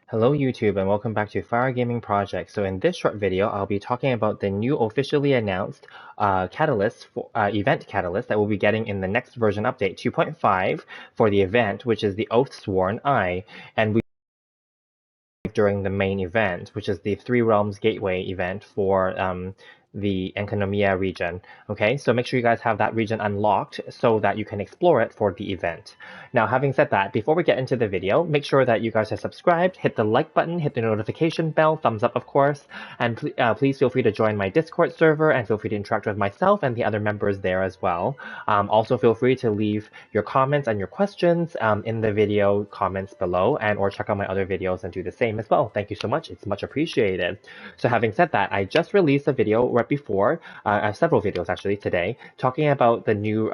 Hello YouTube and welcome back to Fire Gaming Project. So in this short video, I'll be talking about the new officially announced event catalyst that we'll be getting in the next version update 2.5 for the event, which is the Oathsworn Eye. And we during the main event, which is the Three Realms Gateway event for the Enkanomiya region. Okay, so make sure you guys have that region unlocked so that you can explore it for the event. Now, having said that, before we get into the video, make sure that you guys are subscribed, hit the like button, hit the notification bell, thumbs up of course, and please feel free to join my Discord server and feel free to interact with myself and the other members there as well. Also feel free to leave your comments and your questions in the video comments below, and or check out my other videos and do the same as well. Thank you so much, it's much appreciated. So having said that, I just released a video right before, several videos actually today, talking about the new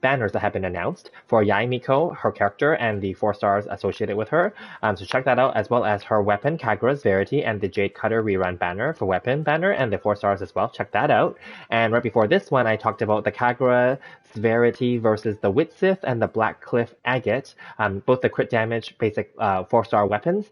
banners that have been announced for Yae Miko, her character, and the 4 stars associated with her. So check that out, as well as her weapon, Kagura's Verity, and the Jade Cutter rerun banner for weapon banner, and the 4 stars as well. Check that out. And right before this one, I talked about the Kagura's Verity versus the Witsith and the Black Cliff Agate, both the crit damage basic 4-star weapons.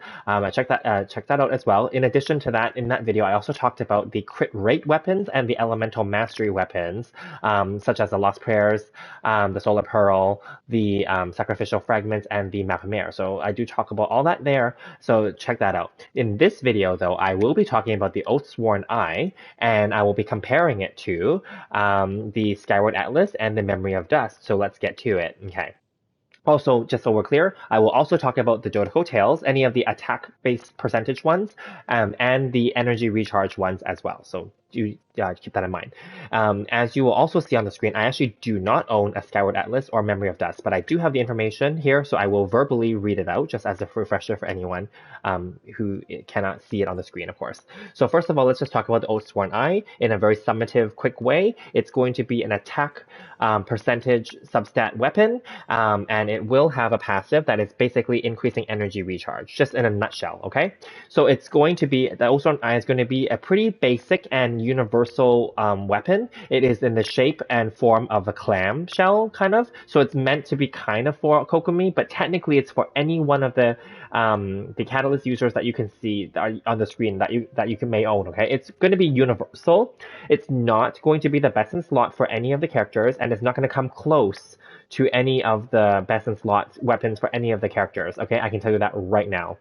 Check that out as well. In addition to that, in that video, I also talked about the crit rate weapons and the elemental mastery weapons, such as the Lost Prayers, the Solar Pearl, the Sacrificial Fragments, and the Map of Mare. So I do talk about all that there, so check that out. In this video, though, I will be talking about the Oathsworn Eye, and I will be comparing it to the Skyward Atlas and the Memory of Dust. So let's get to it. Okay. Also, just so we're clear, I will also talk about the Jotoko Tails, any of the attack-based percentage ones, and the energy recharge ones as well. So do keep that in mind. As you will also see on the screen, I actually do not own a Skyward Atlas or Memory of Dust, but I do have the information here, so I will verbally read it out just as a refresher for anyone who cannot see it on the screen, of course. So first of all, let's just talk about the Oathsworn Eye in a very summative, quick way. It's going to be an attack percentage substat weapon, and it will have a passive that is basically increasing energy recharge, just in a nutshell, okay? So it's going to be, the Oathsworn Eye is going to be a pretty basic and universal weapon. It is in the shape and form of a clam shell, kind of. So it's meant to be kind of for Kokomi, but technically it's for any one of the catalyst users that you can see on the screen that you may own. Okay, it's going to be universal. It's not going to be the best in slot for any of the characters, and it's not going to come close to any of the best in slot weapons for any of the characters. Okay, I can tell you that right now.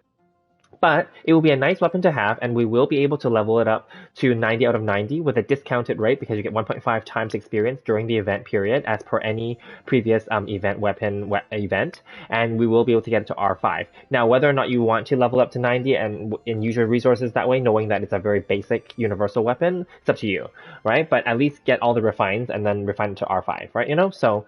But it will be a nice weapon to have, and we will be able to level it up to 90 out of 90 with a discounted rate because you get 1.5 times experience during the event period as per any previous event event, and we will be able to get it to R5. Now, whether or not you want to level up to 90 and use your resources that way, knowing that it's a very basic universal weapon, it's up to you, right? But at least get all the refines and then refine it to R5, right? You know, so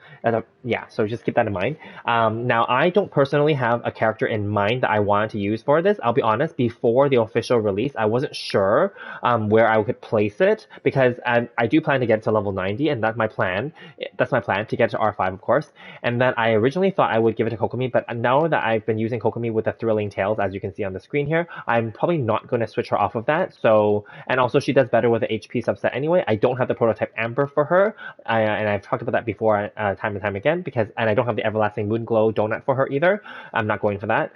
yeah, so just keep that in mind. Now, I don't personally have a character in mind that I wanted to use for this. I'll be honest, before the official release, I wasn't sure where I could place it because I do plan to get to level 90, and that's my plan. That's my plan, to get to R5, of course. And then I originally thought I would give it to Kokomi, but now that I've been using Kokomi with the Thrilling Tales, as you can see on the screen here, I'm probably not going to switch her off of that. So, and also she does better with the HP subset anyway. I don't have the prototype Amber for her, and I've talked about that before time and time again, and I don't have the Everlasting Moonglow Donut for her either. I'm not going for that.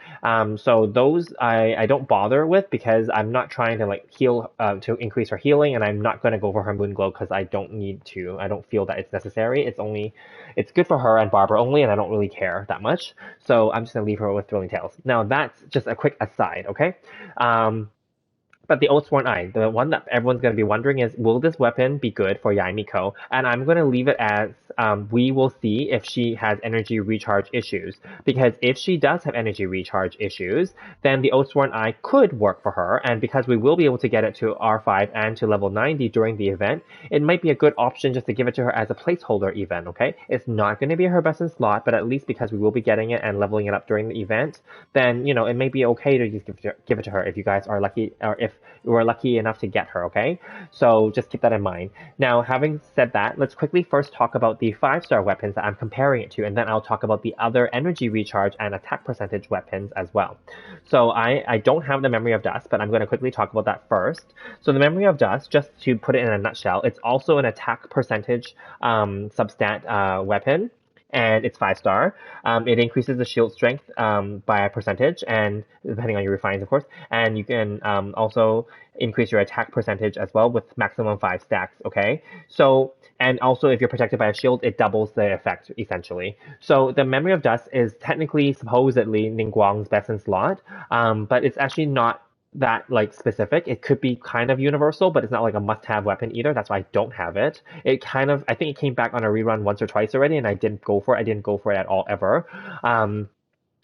So those I don't bother with because I'm not trying to like heal to increase her healing, and I'm not going to go for her Moonglow because I don't need to. I don't feel that it's necessary. It's good for her and Barbara only, and I don't really care that much. So I'm just going to leave her with Thrilling Tales. Now that's just a quick aside, okay? But the Oathsworn Eye, the one that everyone's going to be wondering is, will this weapon be good for Yae Miko? And I'm going to leave it as we will see if she has energy recharge issues. Because if she does have energy recharge issues, then the Oathsworn Eye could work for her. And because we will be able to get it to R5 and to level 90 during the event, it might be a good option just to give it to her as a placeholder event, okay? It's not going to be her best in slot, but at least because we will be getting it and leveling it up during the event, then, you know, it may be okay to just give it to her if you guys are lucky, or if you are lucky enough to get her, okay? So just keep that in mind. Now, having said that, let's quickly first talk about the 5-star weapons that I'm comparing it to, and then I'll talk about the other energy recharge and attack percentage weapons as well. So I don't have the Memory of Dust, but I'm going to quickly talk about that first. So the Memory of Dust, just to put it in a nutshell, it's also an attack percentage substat weapon. and it's 5-star. It increases the shield strength by a percentage, and depending on your refines, of course. And you can also increase your attack percentage as well with maximum 5 stacks. Okay, so and also if you're protected by a shield, it doubles the effect essentially. So the Memory of Dust is technically supposedly Ningguang's best in slot, but it's actually not that like specific. It could be kind of universal, but it's not like a must-have weapon either. That's why I don't have it. It kind of, I think it came back on a rerun once or twice already, and I didn't go for it. I didn't go for it at all ever.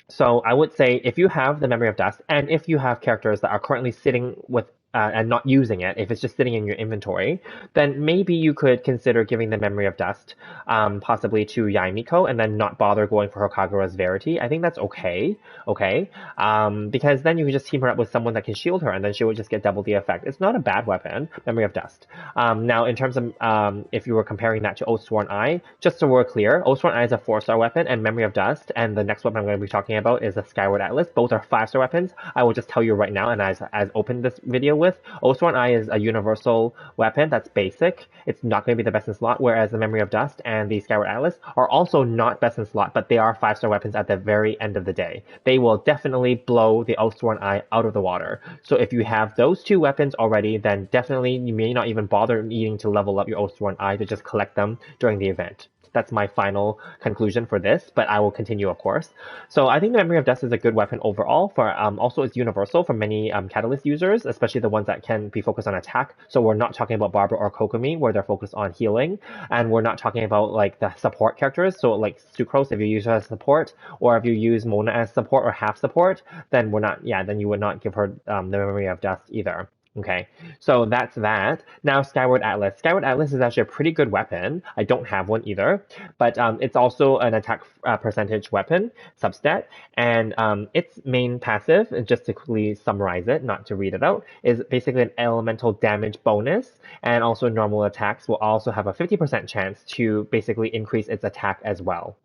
So I would say if you have the Memory of Dust, and if you have characters that are currently sitting with and not using it, if it's just sitting in your inventory, then maybe you could consider giving the Memory of Dust possibly to Yaimiko and then not bother going for her Kagura's Verity. I think that's okay, because then you can just team her up with someone that can shield her and then she would just get double the effect. It's not a bad weapon, Memory of Dust. Now, in terms of if you were comparing that to Oathsworn Eye, just so we're clear, Oathsworn Eye is a 4-star weapon and Memory of Dust, and the next weapon I'm going to be talking about is the Skyward Atlas. Both are 5-star weapons. I will just tell you right now, and as opened this video with, Oathsworn Eye is a universal weapon that's basic. It's not going to be the best in slot, whereas the Memory of Dust and the Skyward Atlas are also not best in slot, but they are 5-star weapons at the very end of the day. They will definitely blow the Oathsworn Eye out of the water. So if you have those two weapons already, then definitely you may not even bother needing to level up your Oathsworn Eye to just collect them during the event. That's my final conclusion for this, but I will continue, of course. So I think the Memory of Dust is a good weapon overall. For also it's universal for many Catalyst users, especially the ones that can be focused on attack. So we're not talking about Barbara or Kokomi, where they're focused on healing, and we're not talking about like the support characters. So like Sucrose, if you use her as support, or if you use Mona as support or half support, then we're not. Yeah, then you would not give her the Memory of Dust either. Okay, so that's that. Now, Skyward Atlas. Skyward Atlas is actually a pretty good weapon. I don't have one either, but it's also an attack percentage weapon, substat, and its main passive, just to quickly summarize it, not to read it out, is basically an elemental damage bonus, and also normal attacks will also have a 50% chance to basically increase its attack as well.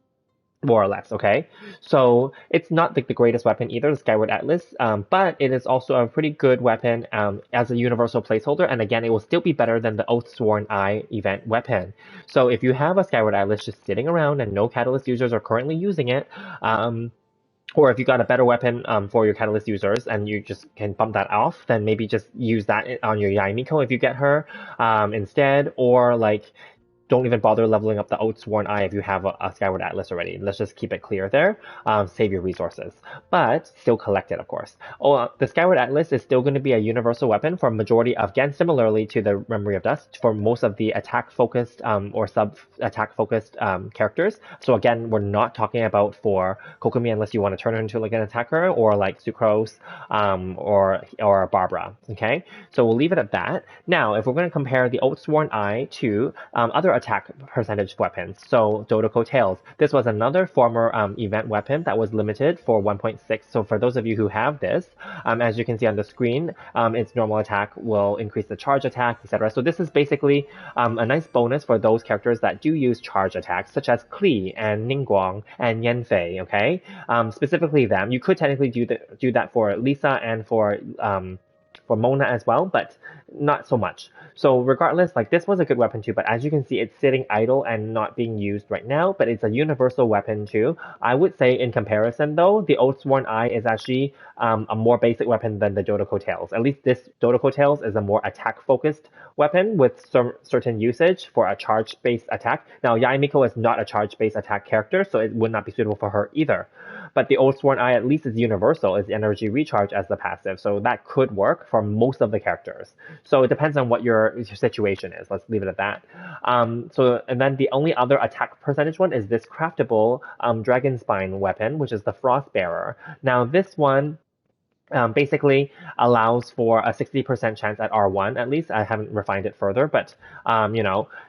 More or less, okay? So it's not the greatest weapon either, the Skyward Atlas, but it is also a pretty good weapon as a universal placeholder, and again, it will still be better than the Oathsworn Eye event weapon. So if you have a Skyward Atlas just sitting around and no Catalyst users are currently using it, or if you got a better weapon for your Catalyst users and you just can bump that off, then maybe just use that on your Yaimiko if you get her instead, or like don't even bother leveling up the Oathsworn Eye if you have a Skyward Atlas already. Let's just keep it clear there. Save your resources. But still collect it, of course. The Skyward Atlas is still going to be a universal weapon for a majority of, again, similarly to the Memory of Dust, for most of the attack-focused or sub-attack-focused characters. So again, we're not talking about for Kokomi unless you want to turn her into like an attacker, or like Sucrose or Barbara, okay? So we'll leave it at that. Now, if we're going to compare the Oathsworn Eye to other attack percentage weapons, so Dodoko Tails. This was another former event weapon that was limited for 1.6. So for those of you who have this, as you can see on the screen, its normal attack will increase the charge attack, etc. So this is basically a nice bonus for those characters that do use charge attacks, such as Klee and Ningguang and Yanfei, okay? Specifically them. You could technically do that for Lisa and for Mona as well, but not so much. So regardless, like this was a good weapon too, but as you can see, it's sitting idle and not being used right now, but it's a universal weapon too. I would say in comparison though, the Oathsworn Eye is actually a more basic weapon than the Dodoko Tails. At least this Dodoko Tails is a more attack-focused weapon with some certain usage for a charge-based attack. Now, Yaimiko is not a charge-based attack character, so it would not be suitable for her either. But the Oathsworn Eye at least is universal, is energy recharge as the passive, so that could work for most of the characters. So it depends on what your situation is. Let's leave it at that. And then the only other attack percentage one is this craftable Dragon Spine weapon, which is the Frostbearer. Now this one basically allows for a 60% chance at R1, at least. I haven't refined it further, but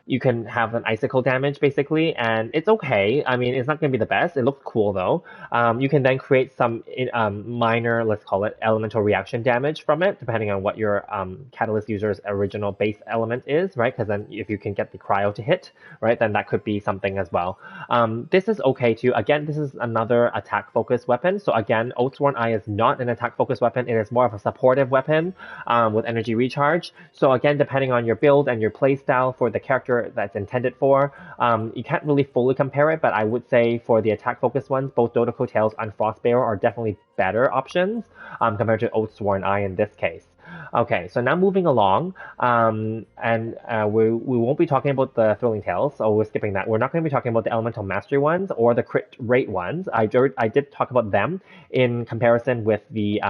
you can have an icicle damage basically, and it's okay. I mean, it's not going to be the best. It looks cool though. You can then create some minor, let's call it, elemental reaction damage from it, depending on what your Catalyst user's original base element is, right? Because then if you can get the cryo to hit, right, then that could be something as well. This is okay too. Again, this is another attack-focused weapon. So again, Oathsworn Eye is not an attack-focused focus weapon. It is more of a supportive weapon with energy recharge. So again, depending on your build and your play style for the character that's intended for, you can't really fully compare it, but I would say for the attack focused ones, both Dodoko Tails and Frostbearer are definitely better options compared to Oathsworn Eye in this case. Okay, so now moving along, and we won't be talking about the Thrilling Tales, so we're skipping that. We're not going to be talking about the Elemental Mastery ones or the crit rate ones. I did talk about them in comparison with the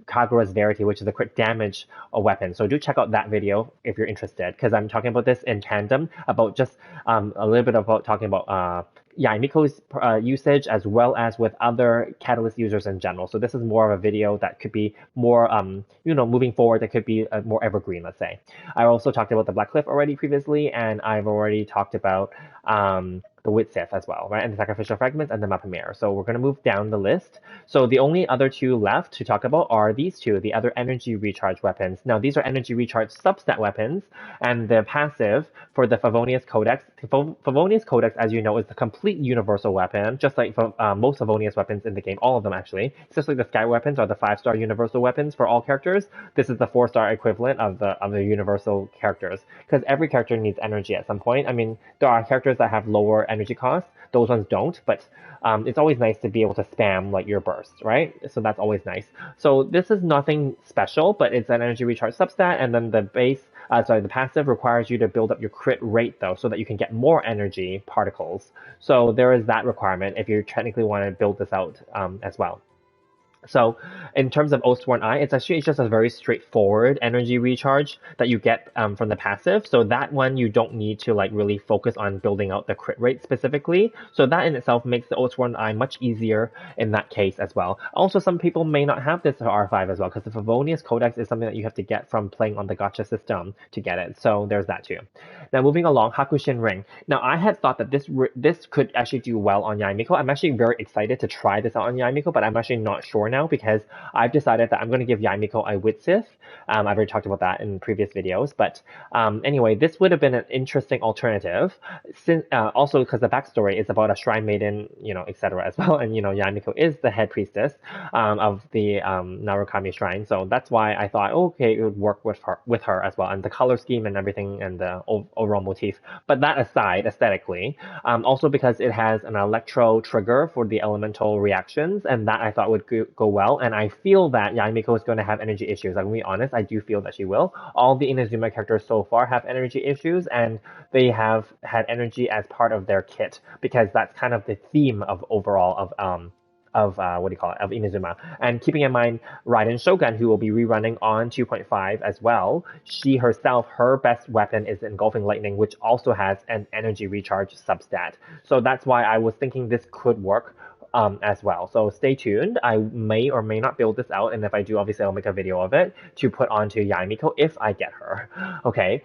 Kagura's Verity, which is a crit damage weapon. So do check out that video if you're interested, because I'm talking about this in tandem about just a little bit about talking about Yaimiko's usage as well as with other Catalyst users in general. So this is more of a video that could be more, moving forward, that could be more evergreen, let's say. I also talked about the Black Cliff already previously, and I've already talked about the Witsith as well, right? And the Sacrificial Fragments and the Mapamere. So we're going to move down the list. So the only other two left to talk about are these two, the other energy recharge weapons. Now, these are energy recharge substat weapons, and the passive for the Favonius Codex. Favonius Codex, as you know, is the complete universal weapon, just like most Favonius weapons in the game, all of them actually. Especially the Sky weapons are the 5-star universal weapons for all characters. This is the 4-star equivalent of the universal characters, because every character needs energy at some point. I mean, there are characters that have lower energy costs, those ones don't, but it's always nice to be able to spam like your burst, right? So that's always nice. So this is nothing special, but it's an energy recharge substat, and then the the passive requires you to build up your crit rate though, so that you can get more energy particles. So there is that requirement if you technically want to build this out as well. So in terms of Oathsworn Eye, it's just a very straightforward energy recharge that you get from the passive. So that one you don't need to like really focus on building out the crit rate specifically. So that in itself makes the Oathsworn Eye much easier in that case as well. Also, some people may not have this R5 as well, because the Favonius Codex is something that you have to get from playing on the gacha system to get it. So there's that too. Now moving along, Hakushin Ring. Now I had thought that this could actually do well on Yaimiko. I'm actually very excited to try this out on Yaimiko, but I'm actually not sure now, because I've decided that I'm going to give Yaimiko a Witsith. I've already talked about that in previous videos, but anyway, this would have been an interesting alternative, since also because the backstory is about a shrine maiden, etc. as well, and Yaimiko is the head priestess of the Narukami shrine, so that's why I thought, okay, it would work with her as well, and the color scheme and everything, and the overall motif. But that aside, aesthetically, also because it has an electro trigger for the elemental reactions, and that I thought would go well. And I feel that Yaimiko is going to have energy issues. I'm going to be honest, I do feel that she will. All the Inazuma characters so far have energy issues, and they have had energy as part of their kit, because that's kind of the theme of overall of Inazuma. And keeping in mind Raiden Shogun, who will be rerunning on 2.5 as well, she herself, her best weapon is Engulfing Lightning, which also has an energy recharge substat. So that's why I was thinking this could work as well. So stay tuned. I may or may not build this out, and if I do, obviously I'll make a video of it to put onto Yaimiko if I get her. Okay.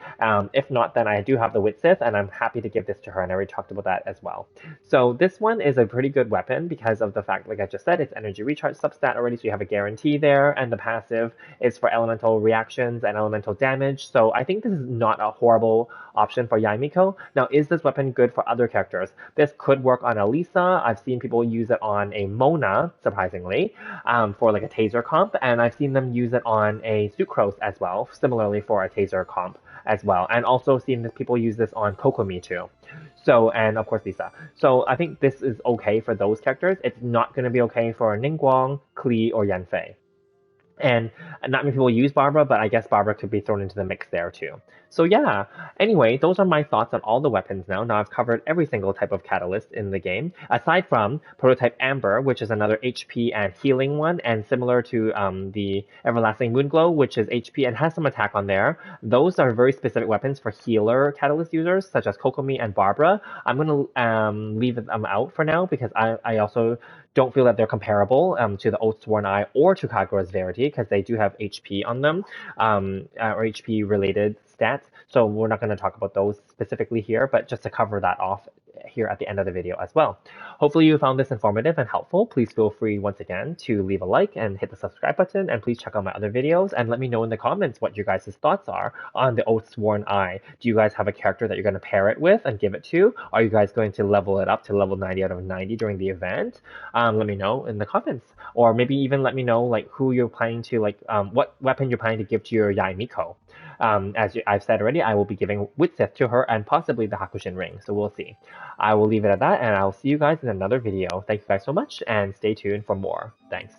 If not, then I do have the Witsith, and I'm happy to give this to her, and I already talked about that as well. So this one is a pretty good weapon because of the fact, like I just said, it's energy recharge substat already, so you have a guarantee there, and the passive is for elemental reactions and elemental damage. So I think this is not a horrible option for Yaimiko. Now, is this weapon good for other characters? This could work on Elisa. I've seen people use it on a Mona, surprisingly, for like a taser comp, and I've seen them use it on a Sucrose as well, similarly for a taser comp as well, and also seen people use this on Kokomi too. So, and of course Lisa. So I think this is okay for those characters. It's not going to be okay for Ningguang, Klee, or Yanfei. And not many people use Barbara, but I guess Barbara could be thrown into the mix there too. So yeah, anyway, those are my thoughts on all the weapons now. Now I've covered every single type of catalyst in the game, aside from Prototype Amber, which is another HP and healing one, and similar to the Everlasting Moonglow, which is HP and has some attack on there. Those are very specific weapons for healer catalyst users, such as Kokomi and Barbara. I'm going to leave them out for now, because I also don't feel that they're comparable to the Oathsworn Eye or to Kagura's Verity, because they do have HP on them, or HP related stats, so we're not going to talk about those specifically here, but just to cover that off here at the end of the video as well. Hopefully you found this informative and helpful. Please feel free once again to leave a like and hit the subscribe button, and please check out my other videos and let me know in the comments what your guys' thoughts are on the Oathsworn Eye. Do you guys have a character that you're going to pair it with and give it to? Are you guys going to level it up to level 90 out of 90 during the event? Let me know in the comments, or maybe even let me know like who you're planning to what weapon you're planning to give to your Yae Miko. As I've said already, I will be giving Witsith to her and possibly the Hakushin Ring, so we'll see. I will leave it at that, and I'll see you guys in another video. Thank you guys so much, and stay tuned for more. Thanks.